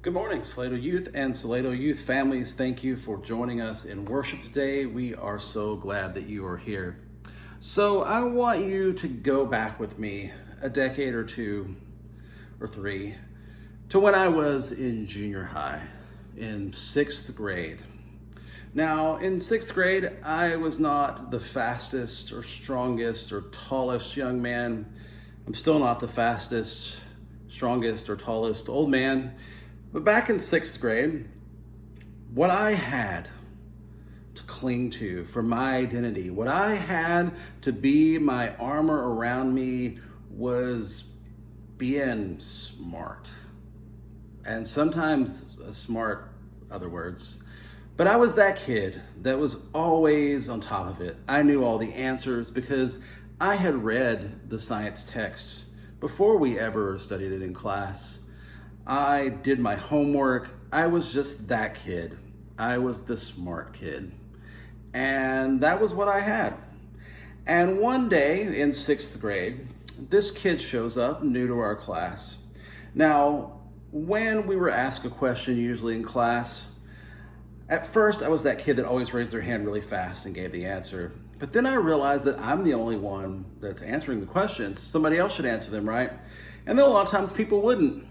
Good morning, Salado Youth and Salado Youth families. Thank you for joining us in worship today. We are so glad that you are here. So I want you to go back with me a decade or two or three to when I was in junior high, in sixth grade. Now, in sixth grade, I was not the fastest or strongest or tallest young man. I'm still not the fastest, strongest, or tallest old man. But back in sixth grade, what I had to cling to for my identity, what I had to be my armor around me was being smart. And sometimes smart, other words. But I was that kid that was always on top of it. I knew all the answers because I had read the science text before we ever studied it in class. I did my homework. I was just that kid. I was the smart kid. And that was what I had. And one day in sixth grade, this kid shows up new to our class. Now, when we were asked a question, usually in class, at first I was that kid that always raised their hand really fast and gave the answer. But then I realized that I'm the only one that's answering the questions. Somebody else should answer them, right? And then a lot of times people wouldn't.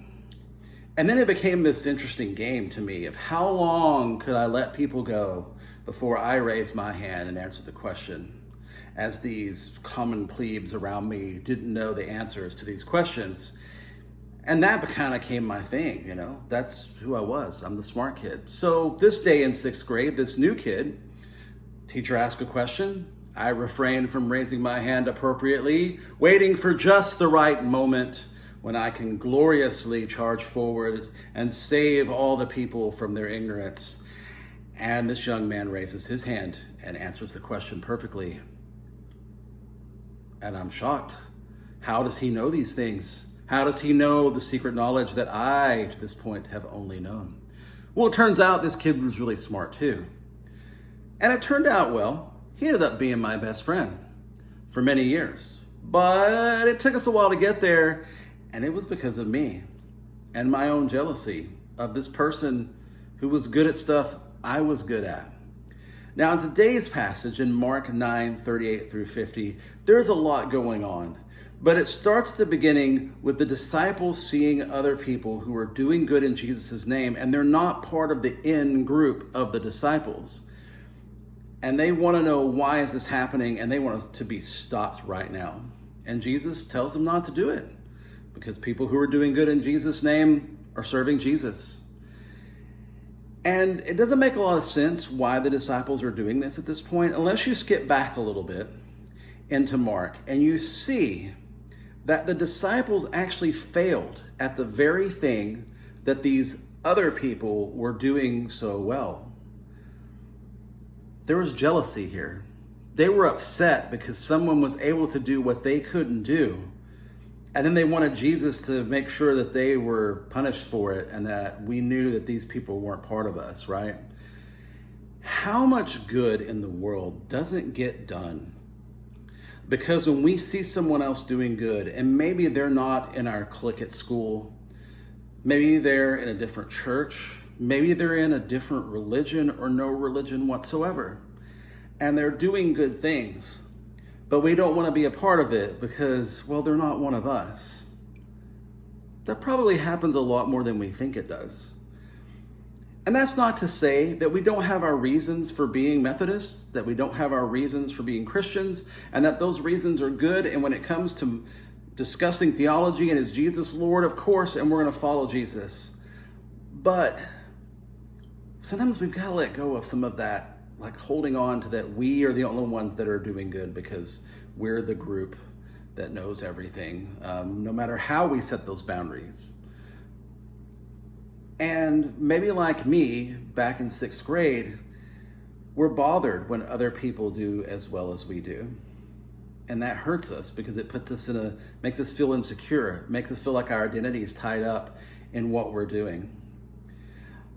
And then it became this interesting game to me of how long could I let people go before I raised my hand and answered the question, as these common plebes around me didn't know the answers to these questions. And that kind of became my thing, that's who I was. I'm the smart kid. So this day in sixth grade, this new kid, teacher asked a question. I refrained from raising my hand appropriately, waiting for just the right moment when I can gloriously charge forward and save all the people from their ignorance. And this young man raises his hand and answers the question perfectly. And I'm shocked. How does he know these things? How does he know the secret knowledge that I, to this point, have only known? Well, it turns out this kid was really smart too. And it turned out, well, he ended up being my best friend for many years. But it took us a while to get there. And it was because of me and my own jealousy of this person who was good at stuff I was good at. Now, in today's passage in Mark 9:38 through 50, there's a lot going on. But it starts at the beginning with the disciples seeing other people who are doing good in Jesus' name, and they're not part of the in group of the disciples. And they want to know, why is this happening? And they want it to be stopped right now. And Jesus tells them not to do it, because people who are doing good in Jesus' name are serving Jesus. And it doesn't make a lot of sense why the disciples are doing this at this point, unless you skip back a little bit into Mark and you see that the disciples actually failed at the very thing that these other people were doing so well. There was jealousy here. They were upset because someone was able to do what they couldn't do. And then they wanted Jesus to make sure that they were punished for it and that we knew that these people weren't part of us, right? How much good in the world doesn't get done? Because when we see someone else doing good, and maybe they're not in our clique at school, maybe they're in a different church, maybe they're in a different religion or no religion whatsoever, and they're doing good things, but we don't want to be a part of it because, well, they're not one of us. That probably happens a lot more than we think it does. And that's not to say that we don't have our reasons for being Methodists, that we don't have our reasons for being Christians, and that those reasons are good. And when it comes to discussing theology and is Jesus Lord, of course, and we're going to follow Jesus. But sometimes we've got to let go of some of that, like holding on to that we are the only ones that are doing good because we're the group that knows everything, no matter how we set those boundaries. And maybe like me, back in sixth grade, we're bothered when other people do as well as we do. And that hurts us because it puts us makes us feel insecure, makes us feel like our identity is tied up in what we're doing.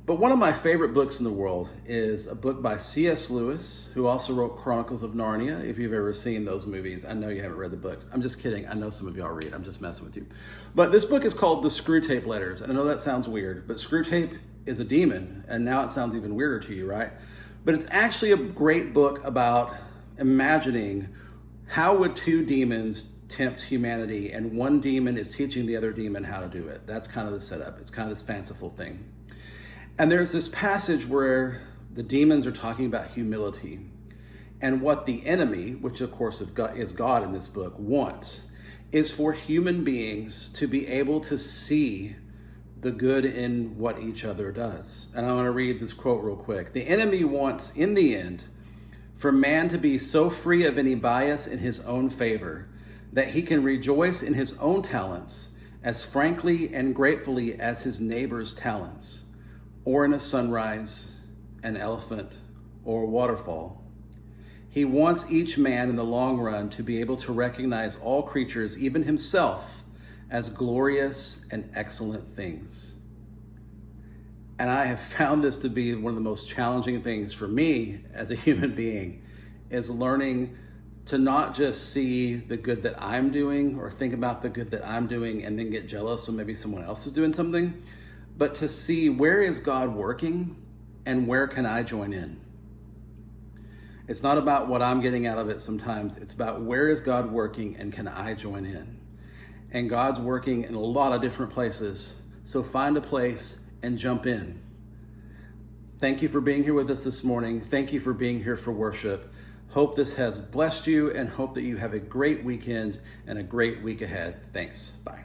But one of my favorite books in the world is a book by C.S. Lewis, who also wrote Chronicles of Narnia. If you've ever seen those movies, I know you haven't read the books. I'm just kidding. I know some of y'all read. I'm just messing with you. But this book is called The Screwtape Letters. And I know that sounds weird, but Screwtape is a demon. And now it sounds even weirder to you, right? But it's actually a great book about imagining how would two demons tempt humanity, and one demon is teaching the other demon how to do it. That's kind of the setup. It's kind of this fanciful thing. And there's this passage where the demons are talking about humility, and what the enemy, which of course is God in this book, wants is for human beings to be able to see the good in what each other does. And I want to read this quote real quick. The enemy wants, in the end, for man to be so free of any bias in his own favor that he can rejoice in his own talents as frankly and gratefully as his neighbor's talents, or in a sunrise, an elephant, or a waterfall. He wants each man in the long run to be able to recognize all creatures, even himself, as glorious and excellent things. And I have found this to be one of the most challenging things for me as a human being, is learning to not just see the good that I'm doing or think about the good that I'm doing and then get jealous when maybe someone else is doing something, but to see where is God working and where can I join in. It's not about what I'm getting out of it sometimes. It's about where is God working and can I join in. And God's working in a lot of different places. So find a place and jump in. Thank you for being here with us this morning. Thank you for being here for worship. Hope this has blessed you, and hope that you have a great weekend and a great week ahead. Thanks. Bye.